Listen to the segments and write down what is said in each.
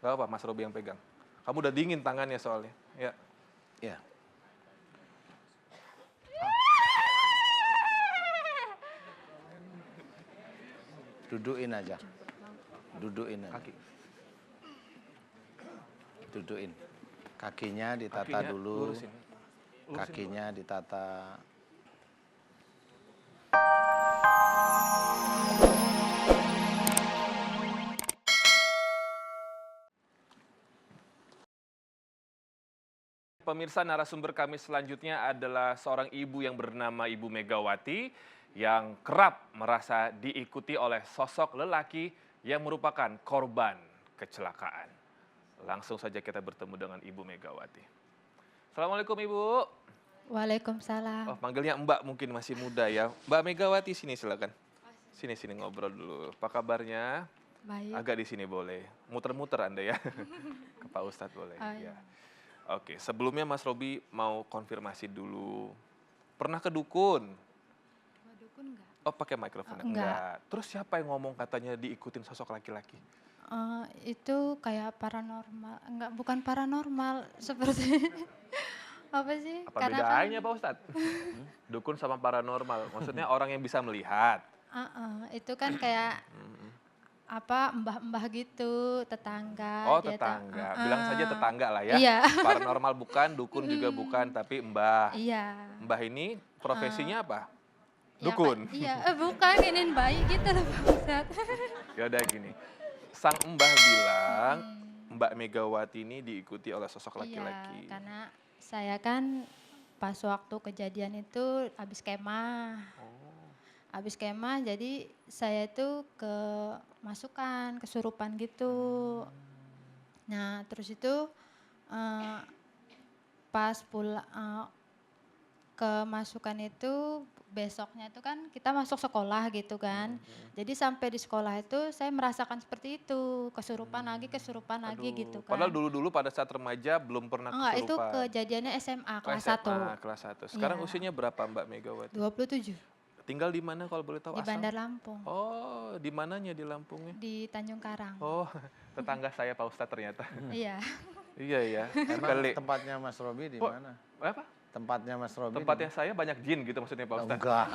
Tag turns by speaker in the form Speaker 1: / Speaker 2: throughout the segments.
Speaker 1: Gak apa, Mas Robi yang pegang. Kamu udah dingin tangannya soalnya. Ya.
Speaker 2: Ya. Dudukin aja. Dudukin aja.
Speaker 1: Kaki.
Speaker 2: Dudukin. Kakinya ditata
Speaker 1: Kakinya
Speaker 2: dulu.
Speaker 1: lurusin.
Speaker 2: Kakinya ditata.
Speaker 1: Pemirsa, narasumber kami selanjutnya adalah seorang ibu yang bernama Ibu Megawati yang kerap merasa diikuti oleh sosok lelaki yang merupakan korban kecelakaan. Langsung saja kita bertemu dengan Ibu Megawati. Assalamualaikum Ibu.
Speaker 3: Waalaikumsalam.
Speaker 1: Oh, panggilnya Mbak mungkin masih muda ya. Mbak Megawati sini silakan. Sini ngobrol dulu. Apa kabarnya?
Speaker 3: Baik.
Speaker 1: Agak di sini boleh. Muter-muter Anda ya. Ke Pak Ustadz boleh.
Speaker 3: Oh,
Speaker 1: Ya.
Speaker 3: iya.
Speaker 1: Oke, sebelumnya Mas Robi mau konfirmasi dulu. Pernah ke dukun?
Speaker 3: Mau dukun nggak?
Speaker 1: Oh, pakai mikrofon?
Speaker 3: Enggak.
Speaker 1: Terus siapa yang ngomong katanya diikutin sosok laki-laki?
Speaker 3: Itu kayak paranormal, enggak, bukan paranormal, seperti apa sih?
Speaker 1: Apa
Speaker 3: Karena
Speaker 1: bedanya Pak Ustadz? Dukun sama paranormal. Maksudnya orang yang bisa melihat.
Speaker 3: itu kan kayak apa, mbah-mbah gitu, tetangga.
Speaker 1: Oh,
Speaker 3: dia
Speaker 1: tetangga. Bilang saja tetangga lah ya.
Speaker 3: Iya.
Speaker 1: Paranormal bukan, dukun juga bukan, tapi mbah.
Speaker 3: Iya.
Speaker 1: Mbah ini profesinya apa?
Speaker 3: Ya,
Speaker 1: Dukun.
Speaker 3: iya, bukan inin bayi gitu loh Pak Ustadz.
Speaker 1: Ya udah gini. Sang mbah bilang Mbak Megawati ini diikuti oleh sosok laki-laki.
Speaker 3: Iya, karena saya kan pas waktu kejadian itu habis kemah. Habis kemah, jadi saya itu kesurupan gitu. Nah, terus itu pas kemasukan itu besoknya itu kan kita masuk sekolah gitu kan. Jadi sampai di sekolah itu saya merasakan seperti itu, kesurupan lagi gitu kan.
Speaker 1: Padahal dulu-dulu pada saat remaja belum pernah
Speaker 3: Enggak, itu
Speaker 1: kesurupan.
Speaker 3: kejadiannya SMA kelas
Speaker 1: SMA,
Speaker 3: 1.
Speaker 1: kelas 1. Sekarang
Speaker 3: Iya.
Speaker 1: usianya berapa Mbak Megawati?
Speaker 3: 27
Speaker 1: Tinggal di mana kalau boleh tahu
Speaker 3: di
Speaker 1: asal?
Speaker 3: Bandar Lampung,
Speaker 1: Oh, di mananya di Lampungnya?
Speaker 3: di Tanjung Karang.
Speaker 1: Oh, tetangga saya Pak Ustadz ternyata.
Speaker 3: Iya.
Speaker 1: Iya ya.
Speaker 2: Emang tempatnya Mas Robi di mana?
Speaker 1: Apa?
Speaker 2: Tempatnya Mas Robi
Speaker 1: Tempatnya saya banyak jin gitu maksudnya Pak Ustadz?
Speaker 2: Enggak.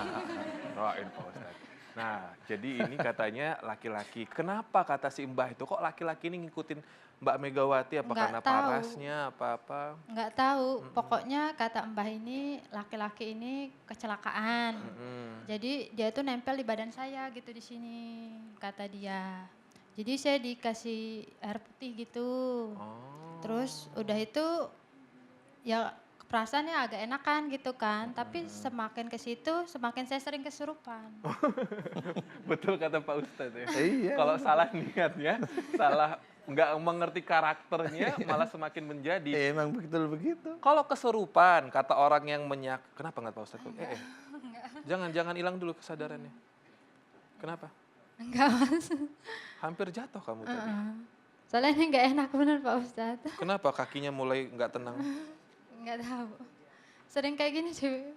Speaker 1: Doain Pak Ustadz. Nah, jadi ini katanya laki-laki. Kenapa kata si Mbah itu kok laki-laki ini ngikutin Mbak Megawati? Apa
Speaker 3: Nggak
Speaker 1: karena
Speaker 3: tahu.
Speaker 1: parasnya apa-apa?
Speaker 3: Nggak tahu, pokoknya kata Mbah ini laki-laki ini kecelakaan. Jadi dia tuh nempel di badan saya gitu di sini, kata dia. Jadi saya dikasih air putih gitu. Terus udah itu ya perasaannya agak enakan gitu kan, tapi semakin ke situ semakin saya sering kesurupan.
Speaker 1: Betul kata Pak Ustadz ya.
Speaker 2: Iya.
Speaker 1: Kalau salah niatnya, salah nggak mengerti karakternya, malah semakin menjadi.
Speaker 2: Emang begitu.
Speaker 1: Kalau kesurupan, kata orang yang kenapa nggak Pak Ustadz? Jangan hilang dulu kesadarannya. Kenapa?
Speaker 3: Enggak Mas.
Speaker 1: Hampir jatuh kamu tadi.
Speaker 3: Soalnya ini nggak enak bener Pak Ustadz.
Speaker 1: Kenapa kakinya mulai nggak tenang?
Speaker 3: Nggak tahu. Sering kayak gini sih.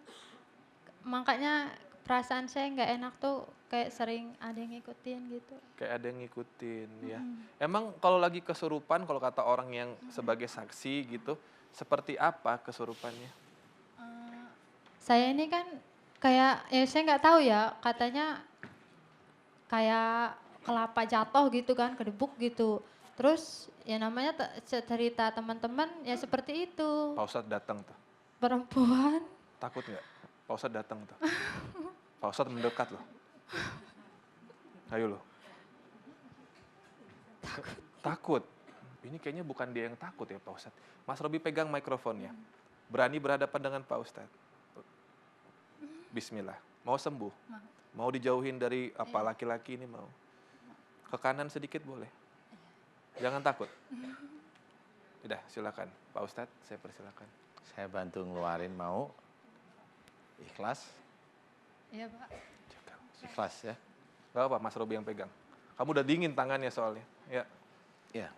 Speaker 3: Makanya perasaan saya nggak enak tuh kayak sering ada yang ngikutin gitu.
Speaker 1: Kayak ada yang ngikutin ya. Emang kalau lagi kesurupan, kalau kata orang yang sebagai saksi gitu, seperti apa kesurupannya?
Speaker 3: Saya ini kan kayak, ya saya nggak tahu ya, katanya kayak kelapa jatuh gitu kan, kedebuk gitu. Terus ya namanya cerita teman-teman ya seperti itu.
Speaker 1: Pak Ustadz datang tuh.
Speaker 3: Perempuan.
Speaker 1: Takut nggak? Pak Ustadz datang tuh. Pak Ustadz mendekat loh. Ayo loh. Takut. Ini kayaknya bukan dia yang takut ya Pak Ustadz. Mas Robi pegang mikrofonnya. Berani berhadapan dengan Pak Ustadz. Bismillah. Mau sembuh? Mau dijauhin dari apa laki-laki ini mau? Ke kanan sedikit boleh? Jangan takut. Udah, silakan. Pak Ustadz, saya persilakan.
Speaker 2: Saya bantu ngeluarin, mau? Ikhlas?
Speaker 3: Iya Pak.
Speaker 2: Ikhlas ya?
Speaker 1: Gak apa, Mas Robi yang pegang. Kamu udah dingin tangannya soalnya. Ya.
Speaker 2: Ya.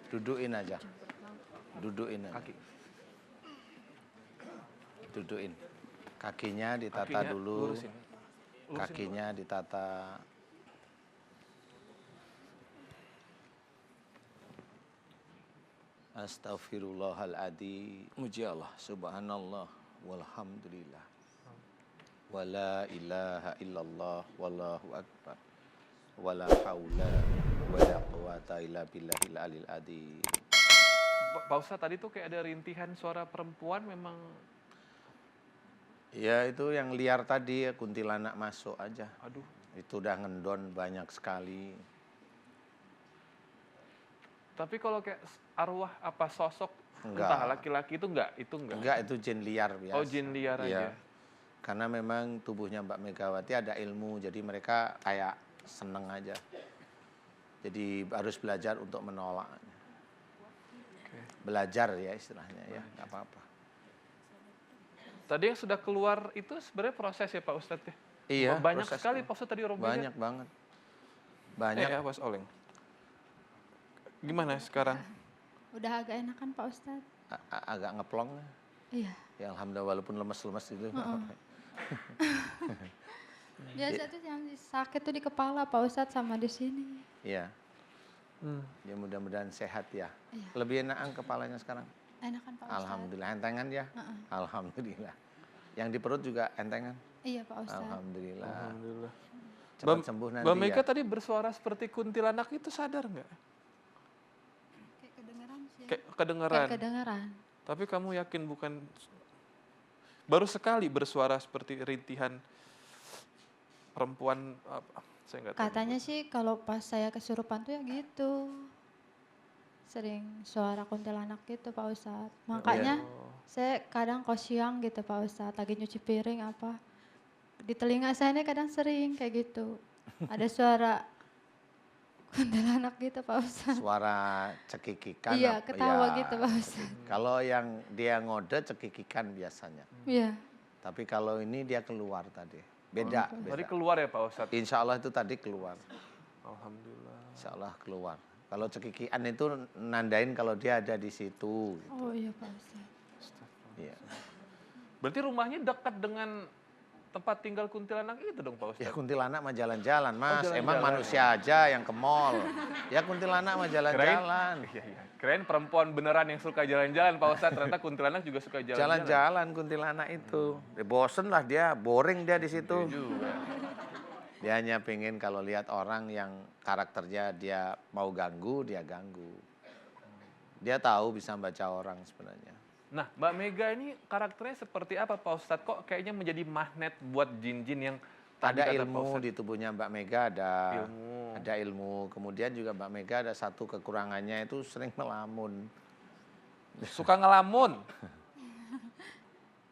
Speaker 2: Dudukin aja. Dudukin aja.
Speaker 1: Kaki.
Speaker 2: Dudukin. Kakinya ditata
Speaker 1: Kakinya
Speaker 2: dulu.
Speaker 1: lurusin. lurusin
Speaker 2: kakinya ditata. Astaghfirullahaladzim. Muji Allah, subhanallah, walhamdulillah. Wala ilaha illallah, wallahu akbar. Wala haula, wala quwata illa billahil alil adzim.
Speaker 1: Pak Ustadz tadi tuh kayak ada rintihan suara perempuan memang.
Speaker 2: Ya itu yang liar tadi, kuntilanak masuk aja.
Speaker 1: Aduh.
Speaker 2: Itu udah ngendon banyak sekali.
Speaker 1: Tapi kalau kayak arwah apa sosok
Speaker 2: Enggak.
Speaker 1: entah laki-laki itu enggak?
Speaker 2: Enggak, itu jin liar biasa.
Speaker 1: Oh, jin liar
Speaker 2: Iya.
Speaker 1: aja.
Speaker 2: Karena memang tubuhnya Mbak Megawati ada ilmu, jadi mereka kayak seneng aja. Jadi harus belajar untuk menolaknya.
Speaker 1: Oke.
Speaker 2: Belajar ya istilahnya ya, nggak apa-apa.
Speaker 1: Tadi yang sudah keluar itu sebenarnya proses ya Pak Ustadz ya?
Speaker 2: Iya,
Speaker 1: Banyak
Speaker 2: proses
Speaker 1: sekali
Speaker 2: itu.
Speaker 1: Pak Ustadz tadi rombongan.
Speaker 2: Banyak banget. Banyak.
Speaker 1: Ya, Mas Oleng. Gimana sekarang?
Speaker 3: Udah agak enakan Pak Ustadz.
Speaker 2: Agak ngeplong.
Speaker 3: Iya.
Speaker 2: Ya alhamdulillah walaupun lemes-lemes itu.
Speaker 3: Biasa tuh yang sakit tuh di kepala Pak Ustadz sama di sini.
Speaker 2: Iya. Ya mudah-mudahan sehat ya.
Speaker 3: Iya.
Speaker 2: Lebih enakan kepalanya sekarang.
Speaker 3: Enakan Pak Ustadz.
Speaker 2: Alhamdulillah, entengan ya. Alhamdulillah. Yang di perut juga entengan.
Speaker 3: Iya Pak Ustadz.
Speaker 2: Alhamdulillah.
Speaker 1: Alhamdulillah.
Speaker 2: Cepat sembuh nanti
Speaker 1: Mbak Mega
Speaker 2: ya.
Speaker 1: tadi bersuara seperti kuntilanak itu sadar nggak?
Speaker 3: Kayak kedengeran sih.
Speaker 1: Kayak kedengeran.
Speaker 3: Kayak kedengeran.
Speaker 1: Tapi kamu yakin bukan baru sekali bersuara seperti rintihan perempuan apa? Saya nggak tahu.
Speaker 3: Katanya sih kalau pas saya kesurupan tuh ya gitu. Sering suara kuntilanak gitu Pak Ustadz. Makanya
Speaker 1: Oh.
Speaker 3: saya kadang kalau siang gitu Pak Ustadz lagi nyuci piring apa. Di telinga saya ini kadang sering kayak gitu. Ada suara kuntilanak gitu Pak Ustadz.
Speaker 2: Suara cekikikan.
Speaker 3: Iya ketawa
Speaker 2: ya.
Speaker 3: gitu Pak Ustadz.
Speaker 2: Kalau yang dia ngode cekikikan biasanya.
Speaker 3: Iya.
Speaker 2: Tapi kalau ini dia keluar tadi. Beda.
Speaker 1: Tadi
Speaker 2: beda.
Speaker 1: keluar ya Pak Ustadz?
Speaker 2: Insya Allah itu tadi keluar.
Speaker 1: Alhamdulillah.
Speaker 2: Insya Allah keluar. Kalau cekikian itu nandain kalau dia ada di situ.
Speaker 3: Oh iya Pak Ustadz.
Speaker 2: Iya.
Speaker 1: Berarti rumahnya dekat dengan tempat tinggal kuntilanak itu dong Pak
Speaker 2: Ya
Speaker 1: Ustadz?
Speaker 2: kuntilanak mah jalan-jalan mas.
Speaker 1: jalan-jalan.
Speaker 2: Emang manusia aja yang ke mall. Ya kuntilanak mah jalan-jalan.
Speaker 1: Iya, iya. Kirain perempuan beneran yang suka jalan-jalan Pak Ustadz. Ternyata kuntilanak juga suka jalan-jalan.
Speaker 2: Jalan-jalan kuntilanak itu. Bosen lah dia, boring dia di situ.
Speaker 1: Iya juga.
Speaker 2: Dia hanya pengen kalau lihat orang yang karakternya dia mau ganggu, dia ganggu. Dia tahu bisa baca orang sebenarnya.
Speaker 1: Nah, Mbak Mega ini karakternya seperti apa Pak Ustadz? Kok kayaknya menjadi magnet buat jin-jin yang tadi
Speaker 2: Ada
Speaker 1: kata Pak
Speaker 2: ilmu
Speaker 1: Ustadz?
Speaker 2: di tubuhnya Mbak Mega,
Speaker 1: Ilmu.
Speaker 2: ada ilmu. Kemudian juga Mbak Mega ada satu kekurangannya itu sering melamun.
Speaker 1: Suka ngelamun.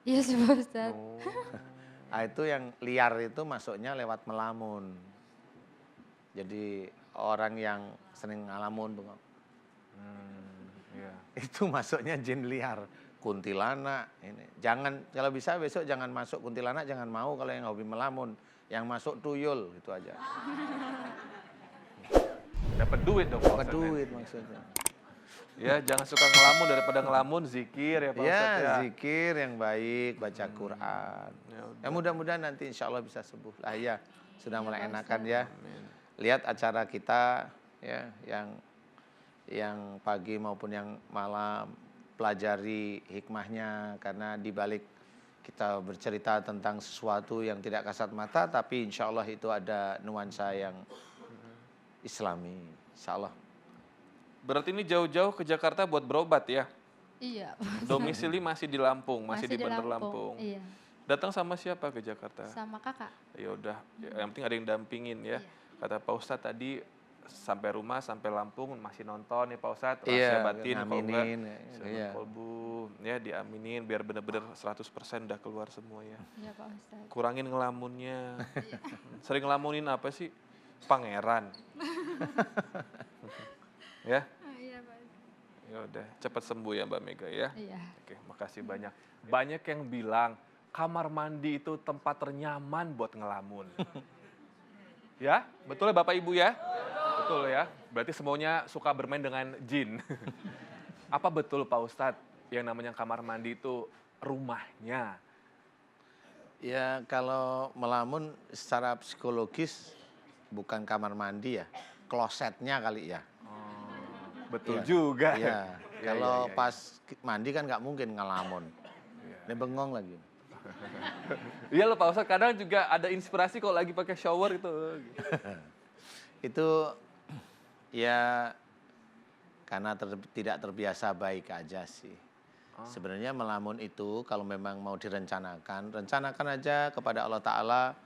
Speaker 3: Iya sih Pak Ustadz.
Speaker 1: Oh.
Speaker 2: Nah, itu yang liar itu masuknya lewat melamun. Jadi orang yang sering ngelamun
Speaker 1: Iya.
Speaker 2: itu masuknya jin liar, kuntilanak ini. Jangan kalau bisa besok jangan masuk kuntilanak, jangan mau kalau yang hobi melamun. Yang masuk tuyul itu aja.
Speaker 1: Dapat duit dong Pak
Speaker 2: Dapat
Speaker 1: Ustadz.
Speaker 2: duit maksudnya.
Speaker 1: Ya, jangan suka ngelamun daripada ngelamun, zikir ya Pak Ustadz ya.
Speaker 2: Ya, zikir yang baik, baca Quran.
Speaker 1: Ya udah.
Speaker 2: Ya mudah-mudahan nanti insya Allah bisa sembuh. Lah ya, sudah mulai
Speaker 3: Pak
Speaker 2: enakan
Speaker 3: Ustadz.
Speaker 2: ya. Lihat acara kita ya yang pagi maupun yang malam, pelajari hikmahnya karena di balik kita bercerita tentang sesuatu yang tidak kasat mata tapi insya Allah itu ada nuansa yang Islami, insya Allah.
Speaker 1: Berarti ini jauh-jauh ke Jakarta buat berobat ya?
Speaker 3: Iya Pak Ustadz.
Speaker 1: Domisili masih di Lampung, masih di Bandar Lampung.
Speaker 3: Iya.
Speaker 1: Datang sama siapa ke Jakarta?
Speaker 3: Sama kakak.
Speaker 1: Ya udah, yang penting ada yang dampingin ya.
Speaker 3: Iya.
Speaker 1: Kata Pak Ustadz tadi sampai rumah, sampai Lampung masih nonton ya Pak Ustadz.
Speaker 2: Iya,
Speaker 1: Rahasia batin, kalau enggak
Speaker 2: ngaminin,
Speaker 1: Silman
Speaker 2: iya.
Speaker 1: kolbu, ya diaminin biar benar-benar 100% udah keluar semua ya.
Speaker 3: Iya Pak Ustadz.
Speaker 1: Kurangin ngelamunnya. Sering ngelamunin apa sih? Pangeran. Ya,
Speaker 3: Iya Pak Ustadz.
Speaker 1: ya udah cepat sembuh ya Mbak Mega ya.
Speaker 3: Iya.
Speaker 1: Oke, makasih banyak. Banyak yang bilang kamar mandi itu tempat ternyaman buat ngelamun. Ya, betul ya Bapak Ibu ya? Betul ya. Berarti semuanya suka bermain dengan jin. Apa betul Pak Ustadz yang namanya kamar mandi itu rumahnya?
Speaker 2: Ya kalau melamun secara psikologis bukan kamar mandi ya, klosetnya kali ya.
Speaker 1: Betul
Speaker 2: Iya.
Speaker 1: juga.
Speaker 2: Iya,
Speaker 1: Iya, iya,
Speaker 2: kalau
Speaker 1: iya, iya.
Speaker 2: pas mandi kan nggak mungkin ngelamun.
Speaker 1: Iya.
Speaker 2: Ini bengong lagi.
Speaker 1: Iya loh Pak Ustadz, kadang juga ada inspirasi kalau lagi pakai shower itu.
Speaker 2: Itu ya karena tidak terbiasa baik aja sih. Sebenarnya melamun itu kalau memang mau direncanakan, rencanakan aja kepada Allah Ta'ala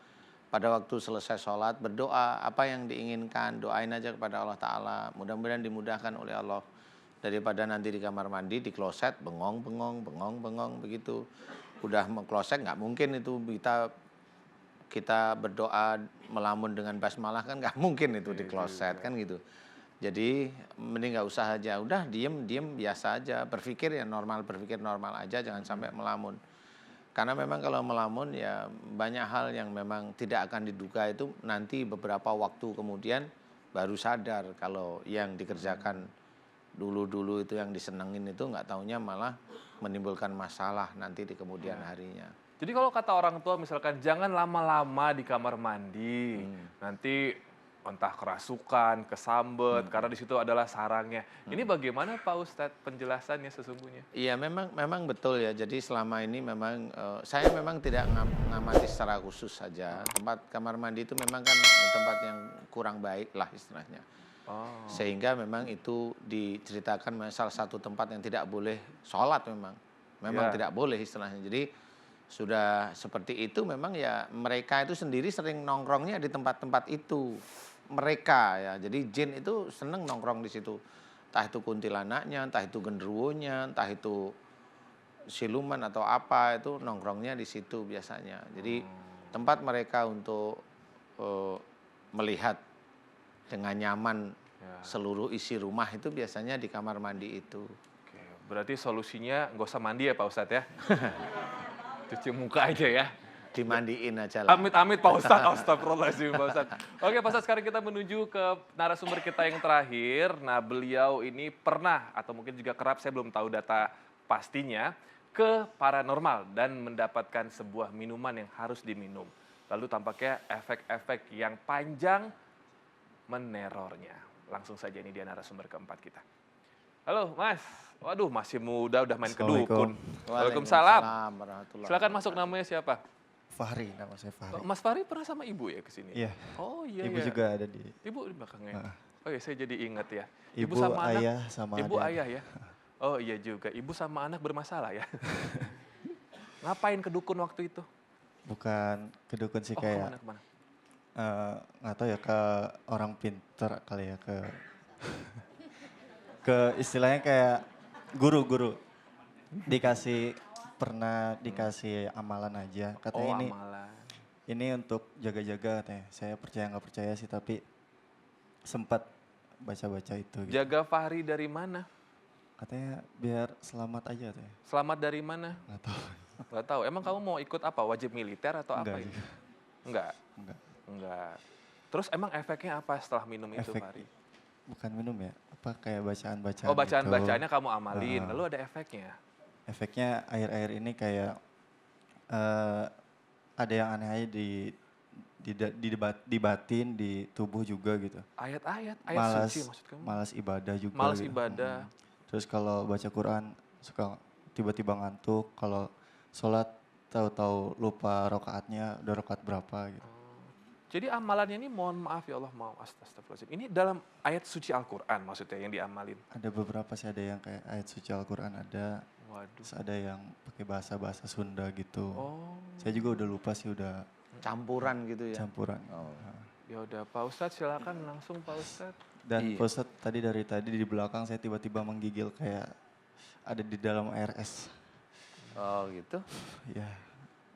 Speaker 2: pada waktu selesai sholat, berdoa apa yang diinginkan, doain aja kepada Allah Ta'ala. Mudah-mudahan dimudahkan oleh Allah. Daripada nanti di kamar mandi, di kloset, bengong begitu. Udah mau kloset nggak mungkin itu kita berdoa melamun dengan basmalah kan nggak mungkin itu di kloset kan gitu. Jadi mending nggak usah aja, udah diem biasa aja, berpikir normal aja, jangan sampai melamun. Karena memang kalau melamun ya banyak hal yang memang tidak akan diduga itu nanti beberapa waktu kemudian baru sadar kalau yang dikerjakan dulu itu yang disenengin itu nggak taunya malah menimbulkan masalah nanti di kemudian harinya.
Speaker 1: Jadi kalau kata orang tua misalkan jangan lama-lama di kamar mandi, nanti entah kerasukan, kesambet, karena di situ adalah sarangnya. Ini bagaimana Pak Ustadz penjelasannya sesungguhnya?
Speaker 2: Iya memang betul ya. Jadi selama ini memang saya memang tidak ngamati secara khusus saja. Tempat kamar mandi itu memang kan tempat yang kurang baik lah istilahnya.
Speaker 1: Oh,
Speaker 2: Sehingga memang itu diceritakan salah satu tempat yang tidak boleh sholat memang. Memang
Speaker 1: Ya.
Speaker 2: tidak boleh istilahnya. Jadi sudah seperti itu memang ya mereka itu sendiri sering nongkrongnya di tempat-tempat itu. Mereka ya. Jadi jin itu seneng nongkrong di situ. Entah itu kuntilanaknya, entah itu genderuwonya, entah itu siluman atau apa itu nongkrongnya di situ biasanya. Jadi tempat mereka untuk melihat dengan nyaman
Speaker 1: Ya.
Speaker 2: seluruh isi rumah itu biasanya di kamar mandi itu.
Speaker 1: oke. Berarti solusinya nggak usah mandi ya Pak Ustadz ya? Cuci muka aja ya.
Speaker 2: Dimandiin aja lah.
Speaker 1: Amit-amit Pak Ustadz, astagfirullahaladzim Pak Ustadz. Oke Pak Ustadz, sekarang kita menuju ke narasumber kita yang terakhir. Nah beliau ini pernah atau mungkin juga kerap, saya belum tahu data pastinya, ke paranormal dan mendapatkan sebuah minuman yang harus diminum. Lalu tampaknya efek-efek yang panjang menerornya. Langsung saja ini dia narasumber keempat kita. Halo Mas, waduh masih muda udah main kedukun. Waalaikumsalam.
Speaker 2: Warahmatullahi
Speaker 1: Silakan masuk, namanya siapa?
Speaker 4: Fahri, nama saya Fahri.
Speaker 1: Mas Fahri pernah sama ibu ya ke sini?
Speaker 4: Iya,
Speaker 1: Oh iya
Speaker 4: ibu
Speaker 1: iya.
Speaker 4: juga ada di
Speaker 1: Ibu di belakangnya.
Speaker 4: Heeh.
Speaker 1: Oh iya, saya jadi ingat ya.
Speaker 4: ibu,
Speaker 1: sama anak.
Speaker 4: ayah, sama
Speaker 1: Ibu
Speaker 4: adik.
Speaker 1: ayah ya. Oh iya juga. Ibu sama anak bermasalah ya. Ngapain ke dukun waktu itu?
Speaker 4: Bukan kedukun sih,
Speaker 1: Oh
Speaker 4: kayak
Speaker 1: kemana?
Speaker 4: nggak tahu ya, ke orang pinter kali ya, ke istilahnya kayak guru pernah dikasih amalan aja, katanya
Speaker 1: Oh
Speaker 4: ini
Speaker 1: amalan.
Speaker 4: ini untuk jaga-jaga katanya. Saya percaya nggak percaya sih, tapi sempat baca-baca itu gitu.
Speaker 1: Jaga Fahri dari mana?
Speaker 4: Katanya biar selamat aja katanya.
Speaker 1: Selamat dari mana?
Speaker 4: Nggak tahu.
Speaker 1: Gak tahu. Emang kamu mau ikut apa? Wajib militer atau apa
Speaker 4: Enggak
Speaker 1: ini?
Speaker 4: juga.
Speaker 1: Enggak.
Speaker 4: Enggak.
Speaker 1: Enggak. Terus emang efeknya apa setelah minum itu
Speaker 4: Efek
Speaker 1: Fahri?
Speaker 4: bukan minum ya, apa kayak bacaan-bacaan
Speaker 1: Oh bacaan-bacaannya
Speaker 4: gitu.
Speaker 1: kamu amalin. Lalu ada efeknya?
Speaker 4: Efeknya air-air ini kayak ada yang aneh aja di batin, di tubuh juga gitu.
Speaker 1: Ayat-ayat, ayat
Speaker 4: Malas
Speaker 1: suci maksud kamu?
Speaker 4: malas ibadah juga
Speaker 1: Malas
Speaker 4: gitu.
Speaker 1: ibadah.
Speaker 4: Terus kalau baca Quran suka tiba-tiba ngantuk, kalau sholat tahu-tahu lupa rokaatnya udah rokaat berapa gitu.
Speaker 1: Jadi amalannya ini mohon maaf ya Allah, mau astagfirullahaladzim. Ini dalam ayat suci Al-Quran maksudnya yang diamalin.
Speaker 4: Ada beberapa sih, ada yang kayak ayat suci Al-Quran ada,
Speaker 1: Waduh.
Speaker 4: terus ada yang pakai bahasa-bahasa Sunda gitu.
Speaker 1: Oh,
Speaker 4: Saya juga udah lupa sih, udah
Speaker 2: Campuran gitu ya.
Speaker 4: campuran.
Speaker 2: Oh.
Speaker 1: ya udah Pak Ustadz silakan langsung Pak Ustadz.
Speaker 4: Dan
Speaker 2: Iya.
Speaker 4: Pak Ustadz, dari tadi di belakang saya tiba-tiba menggigil kayak ada di dalam air es.
Speaker 2: Oh gitu.
Speaker 4: Ya,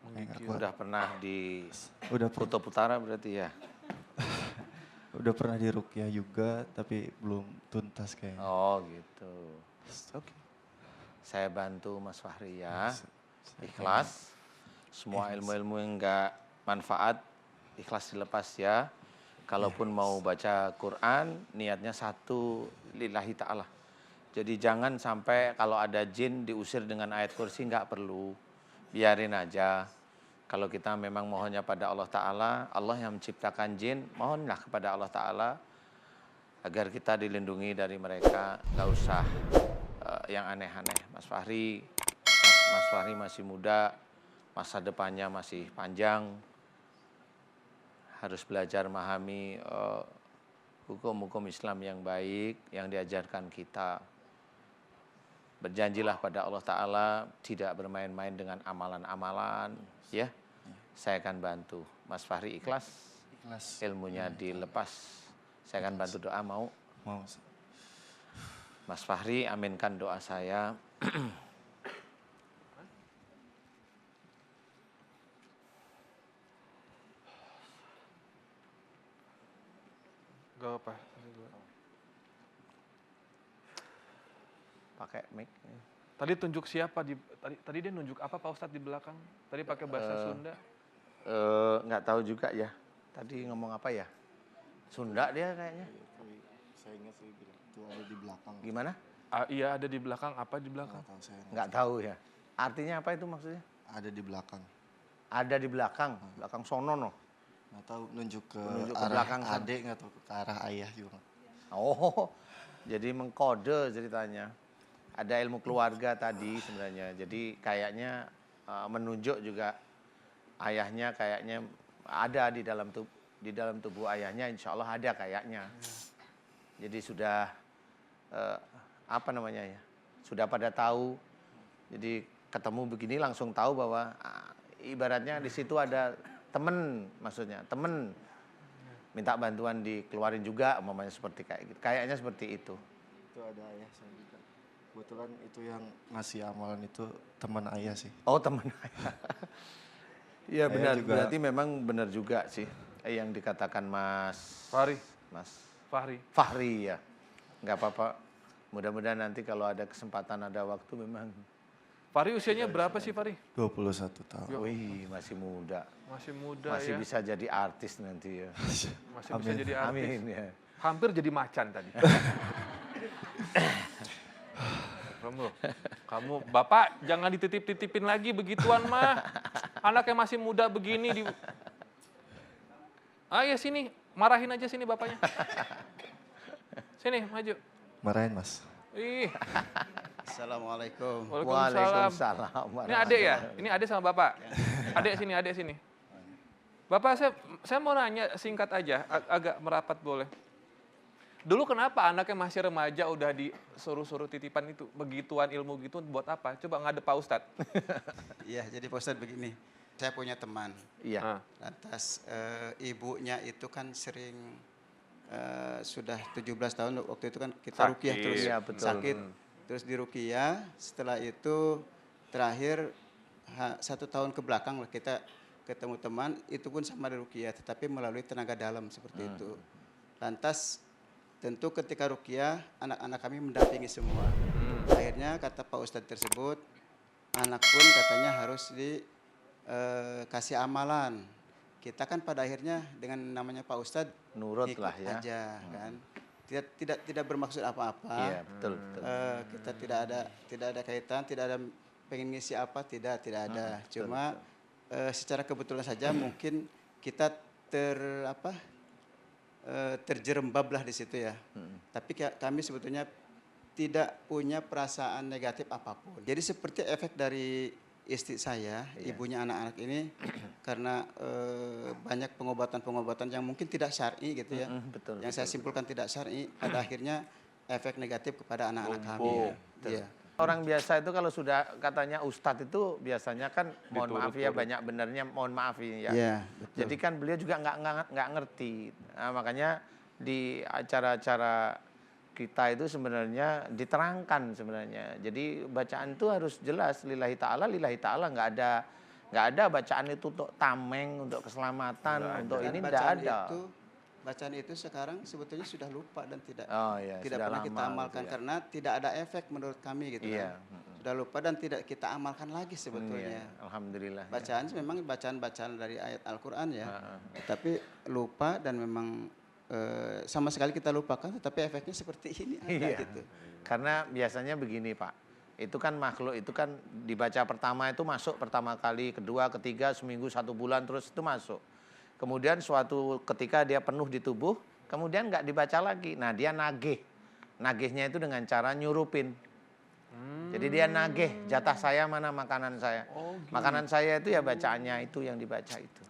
Speaker 4: kayak nggak kuat.
Speaker 2: Udah pernah di
Speaker 4: Udah
Speaker 2: Kutub Utara berarti ya.
Speaker 4: udah pernah di ruqyah juga, tapi belum tuntas kayaknya.
Speaker 2: Oh gitu.
Speaker 1: Oke.
Speaker 2: Saya bantu Mas Fahri ya. Ikhlas. Semua ilmu-ilmu yang enggak manfaat ikhlas dilepas ya. Kalaupun mau baca Quran niatnya satu lillahi ta'ala. Jadi jangan sampai kalau ada jin diusir dengan ayat kursi, nggak perlu. Biarin aja. Kalau kita memang mohonnya pada Allah Ta'ala, Allah yang menciptakan jin, mohonlah kepada Allah Ta'ala agar kita dilindungi dari mereka, nggak usah yang aneh-aneh. Mas Fahri masih muda, masa depannya masih panjang, harus belajar memahami hukum-hukum Islam yang baik yang diajarkan kita. Berjanjilah pada Allah Ta'ala tidak bermain-main dengan amalan-amalan, ya. Saya akan bantu. Mas Fahri ikhlas,
Speaker 4: Ikhlas.
Speaker 2: ilmunya dilepas. Saya akan bantu doa, mau?
Speaker 4: Mau. Ustaz.
Speaker 2: Mas Fahri, aminkan doa saya.
Speaker 1: Gak apa.
Speaker 2: Pakai mic.
Speaker 1: Tadi tunjuk siapa tadi dia nunjuk apa Pak Ustadz di belakang? Tadi pakai bahasa Sunda.
Speaker 2: Nggak tahu juga ya. Tadi ngomong apa ya? Sunda dia kayaknya.
Speaker 4: Saya ingat sih bilang itu ada di belakang.
Speaker 2: Gimana?
Speaker 1: Iya ada di belakang. Apa di belakang?
Speaker 4: Nggak tahu saya.
Speaker 2: Nggak tahu ya. Artinya apa itu maksudnya?
Speaker 4: Ada di belakang.
Speaker 2: Ada di belakang. Belakang sono no.
Speaker 4: Nggak tahu nunjuk ke
Speaker 2: Nunjuk ke
Speaker 4: arah
Speaker 2: belakang sana.
Speaker 4: adik, nggak tahu ke arah ayah juga.
Speaker 2: Oh, jadi mengkode ceritanya. Ada ilmu keluarga tadi sebenarnya. Jadi kayaknya menunjuk juga ayahnya kayaknya ada di dalam tubuh ayahnya. Insya Allah ada kayaknya. Jadi sudah apa namanya ya? Sudah pada tahu. Jadi ketemu begini langsung tahu bahwa ibaratnya di situ ada temen, maksudnya temen minta bantuan dikeluarin juga, umpamanya seperti kayak gitu. Kayaknya seperti itu.
Speaker 4: Itu ada ayah saya juga. Kebetulan itu yang ngasih amalan itu teman ayah sih.
Speaker 2: Oh, teman ayah. Iya benar,
Speaker 4: juga.
Speaker 2: berarti memang benar juga sih yang dikatakan Mas Fahri ya. Nggak apa-apa. Mudah-mudahan nanti kalau ada kesempatan, ada waktu memang.
Speaker 1: Fahri usianya berapa sih Fahri?
Speaker 4: 21 tahun.
Speaker 2: Wih, masih muda.
Speaker 1: Masih muda
Speaker 2: Masih
Speaker 1: ya.
Speaker 2: bisa jadi artis nanti ya.
Speaker 1: Masih bisa jadi artis.
Speaker 2: Amin ya.
Speaker 1: Hampir jadi macan tadi. Kamu Bapak jangan dititip-titipin lagi begituan mah. Anaknya masih muda begini ya sini, marahin aja sini bapaknya. Sini, maju.
Speaker 4: Marahin Mas.
Speaker 1: Ih,
Speaker 5: Assalamualaikum.
Speaker 1: Waalaikumsalam.
Speaker 2: Waalaikumsalam.
Speaker 1: Ini adek ya? Ini adek sama bapak. Adek sini. Bapak saya mau nanya singkat aja, agak merapat boleh. Dulu kenapa anaknya masih remaja udah disuruh-suruh titipan itu? Begituan ilmu gitu buat apa? Coba ngadep Pak Ustadz.
Speaker 5: Iya, jadi Pak Ustadz begini. Saya punya teman.
Speaker 2: Iya.
Speaker 5: Lantas ibunya itu kan sering sudah 17 tahun waktu itu kan kita
Speaker 1: Sakit.
Speaker 5: ruqyah terus
Speaker 2: Iya, betul.
Speaker 5: sakit. Terus di ruqyah, setelah itu terakhir 1 tahun ke belakang lah kita ketemu teman, itu pun sama di ruqyah, tetapi melalui tenaga dalam seperti itu. Lantas tentu ketika ruqyah, anak-anak kami mendampingi semua. Akhirnya kata Pak Ustadz tersebut, anak pun katanya harus dikasih amalan. Kita kan pada akhirnya dengan namanya Pak Ustadz,
Speaker 2: Nurut
Speaker 5: ikut
Speaker 2: lah ya.
Speaker 5: aja kan. Tidak bermaksud apa-apa.
Speaker 2: Iya, betul.
Speaker 5: Kita tidak ada kaitan, tidak ada pengen ngisi apa, tidak ada. Cuma secara kebetulan saja mungkin kita terjerembab lah di situ ya. Tapi kami sebetulnya tidak punya perasaan negatif apapun. Jadi seperti efek dari istri saya, ibunya anak-anak ini, karena banyak pengobatan-pengobatan yang mungkin tidak syar'i gitu ya.
Speaker 2: Betul.
Speaker 5: Yang saya simpulkan tidak syar'i, pada akhirnya efek negatif kepada anak-anak kami. Iya.
Speaker 2: Orang biasa itu kalau sudah katanya ustadz itu biasanya kan mohon maaf ya, banyak benernya mohon maaf ya.
Speaker 5: Iya, betul.
Speaker 2: Jadi kan beliau juga nggak ngerti. Nah, makanya di acara-acara kita itu sebenarnya diterangkan sebenarnya. Jadi bacaan itu harus jelas lillahi ta'ala nggak ada bacaan itu untuk tameng, untuk keselamatan, untuk ini tidak ada.
Speaker 5: Bacaan itu sekarang sebetulnya sudah lupa dan tidak
Speaker 2: sudah
Speaker 5: pernah
Speaker 2: lama
Speaker 5: kita amalkan
Speaker 2: gitu ya.
Speaker 5: karena tidak ada efek menurut kami gitu
Speaker 2: Iya.
Speaker 5: kan. Sudah lupa dan tidak kita amalkan lagi sebetulnya.
Speaker 2: Alhamdulillah.
Speaker 5: Bacaan memang bacaan-bacaan dari ayat Al-Qur'an ya. Tapi lupa dan memang sama sekali kita lupakan, tetapi efeknya seperti ini ada gitu.
Speaker 2: Karena biasanya begini Pak, Itu kan makhluk, itu kan dibaca pertama itu masuk pertama kali, kedua, ketiga, seminggu, 1 bulan, terus itu masuk. Kemudian suatu ketika dia penuh di tubuh, kemudian nggak dibaca lagi. Nah dia nagih. Nagihnya itu dengan cara nyurupin. Jadi dia nagih, jatah saya mana makanan saya. Makanan saya itu ya bacaannya itu yang dibaca itu.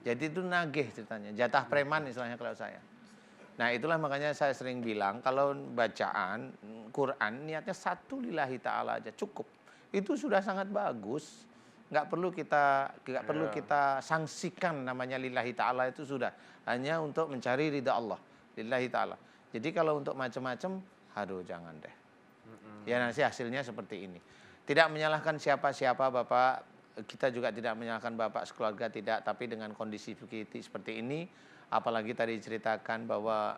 Speaker 2: Jadi itu nagih ceritanya, jatah preman istilahnya kalau saya. Nah itulah makanya saya sering bilang kalau bacaan Quran niatnya satu lillahi ta'ala aja cukup. Itu sudah sangat bagus. Nggak perlu kita sanksikan namanya lillahi ta'ala itu sudah. Hanya untuk mencari ridha Allah. Lillahi ta'ala. Jadi kalau untuk macam-macam, aduh jangan deh. Ya nanti hasilnya seperti ini. Tidak menyalahkan siapa-siapa Bapak, kita juga tidak menyalahkan Bapak sekeluarga tidak, tapi dengan kondisi seperti ini, apalagi tadi diceritakan bahwa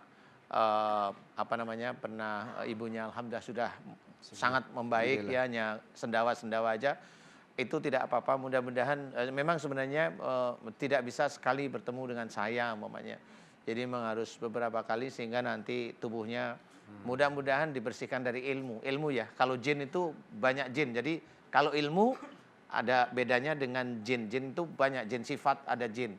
Speaker 2: pernah ibunya alhamdulillah sudah sangat membaik ya, hanya sendawa-sendawa aja. Itu tidak apa-apa, mudah-mudahan memang sebenarnya tidak bisa sekali bertemu dengan saya umpamanya. Jadi memang harus beberapa kali sehingga nanti tubuhnya mudah-mudahan dibersihkan dari ilmu ya. Kalau jin itu banyak jin. Jadi kalau ilmu ada bedanya dengan jin. Jin itu banyak jin, sifat ada jin.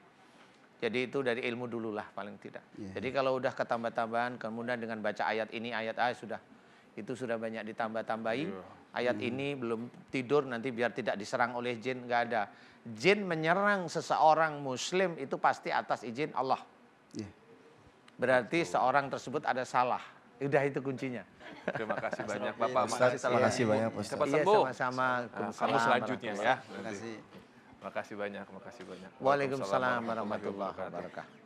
Speaker 2: Jadi itu dari ilmu dululah paling tidak. Jadi kalau udah ketambah-tambahan kemudian dengan baca ayat ini ayat sudah. Itu sudah banyak ditambah-tambahi. Ayat ini belum tidur nanti biar tidak diserang oleh jin, nggak ada. Jin menyerang seseorang muslim itu pasti atas izin Allah. Berarti seorang tersebut ada salah. Udah itu kuncinya.
Speaker 1: Terima kasih banyak Bapak.
Speaker 4: Terima kasih banyak Ustaz.
Speaker 1: Cepat
Speaker 2: Iya
Speaker 1: sembuh.
Speaker 2: sama-sama.
Speaker 1: Kamu selanjutnya ya.
Speaker 5: Terima kasih.
Speaker 1: Makasih banyak, makasih banyak.
Speaker 2: Waalaikumsalam warahmatullahi wabarakatuh.